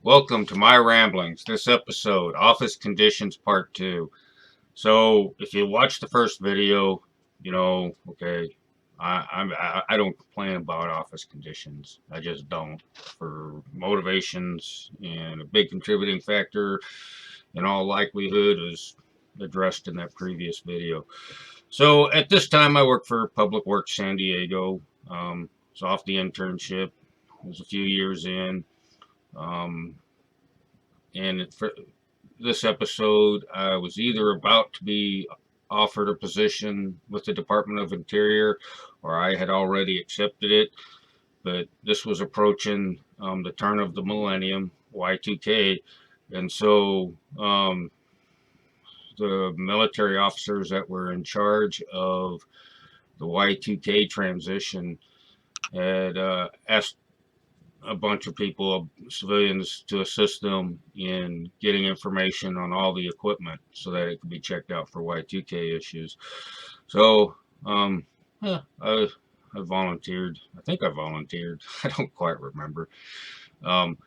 Welcome to my ramblings. This episode, Office Conditions Part 2. So, if you watch the first video, okay, I don't complain about office conditions. I just don't. For motivations, and a big contributing factor, in all likelihood, is addressed in that previous video. So, at this time, I work for Public Works San Diego. It's off the internship. It was a few years in. Um, and for this episode, I was either about to be offered a position with the Department of Interior, or I had already accepted it. But this was approaching the turn of the millennium, Y2K, and so the military officers that were in charge of the Y2K transition had asked a bunch of people, civilians, to assist them in getting information on all the equipment so that it could be checked out for Y2K issues. So, I volunteered. I think I volunteered. I don't quite remember. Um,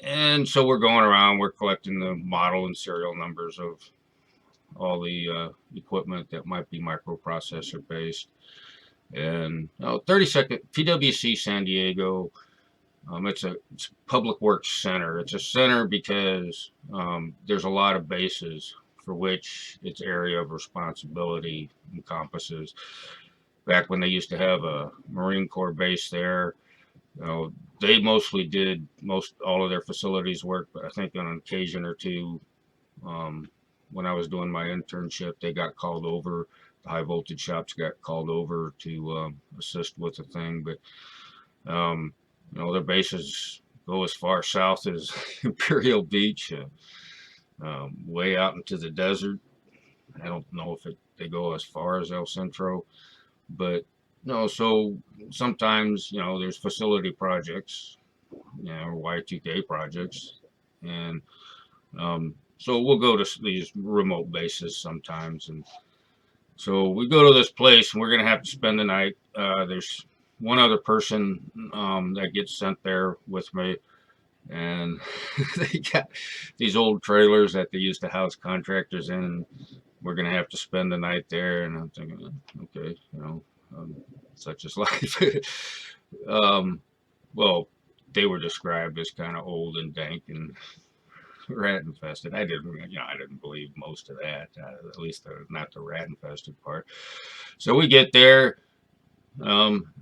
and so we're going around, we're collecting the model and serial numbers of all the equipment that might be microprocessor based. And 30-second PWC San Diego. It's a public works center. It's a center because there's a lot of bases for which its area of responsibility encompasses. Back when they used to have a Marine Corps base there, they mostly did all of their facilities work, but I think on an occasion or two, when I was doing my internship, they got called over. The high voltage shops got called over to assist with the thing, but their bases go as far south as Imperial Beach, way out into the desert. I don't know if they go as far as El Centro, but no. So sometimes there's facility projects, or Y2K projects, and so we'll go to these remote bases sometimes, and so we go to this place, and we're gonna have to spend the night. There's one other person that gets sent there with me, and they got these old trailers that they used to house contractors in, and we're gonna have to spend the night there. And I'm thinking, okay, such is life. um, well, they were described as kind of old and dank and rat infested. I didn't believe most of that, at least not the rat infested part. So we get there. Um,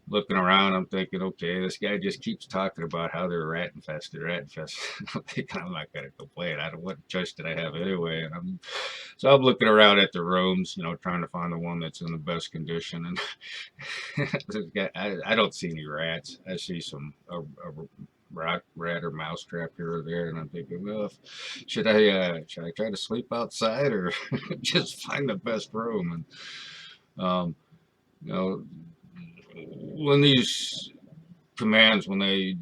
Looking around, I'm thinking, okay, this guy just keeps talking about how they're rat infested. I'm thinking I'm not going to complain. I don't. What choice did I have anyway? And I'm looking around at the rooms, trying to find the one that's in the best condition. And I don't see any rats. I see a rat or mouse trap here or there, and I'm thinking, well, should I try to sleep outside or just find the best room? And you know when these commands, I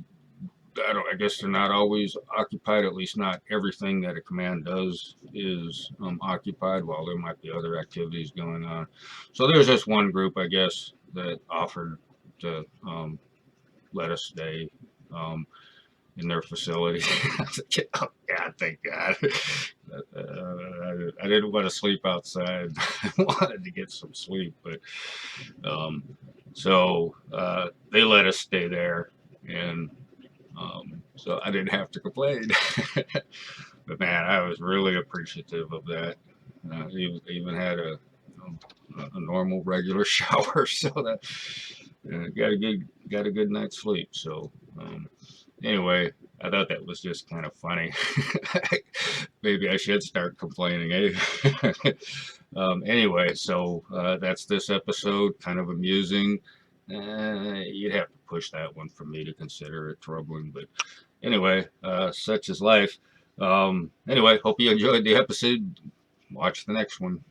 guess they're not always occupied. At least not everything that a command does is occupied. While there might be other activities going on. So there's this one group, I guess, that offered to let us stay in their facility. Oh God, thank God. I didn't want to sleep outside. I wanted to get some sleep, but so they let us stay there, and so I didn't have to complain. But man, I was really appreciative of that. Even had a normal regular shower, so that got a good night's sleep. So anyway, I thought that was just kind of funny. Maybe I should start complaining, eh? Anyway, so that's this episode. Kind of amusing. You'd have to push that one for me to consider it troubling, but anyway, such is life. Anyway, hope you enjoyed the episode. Watch the next one.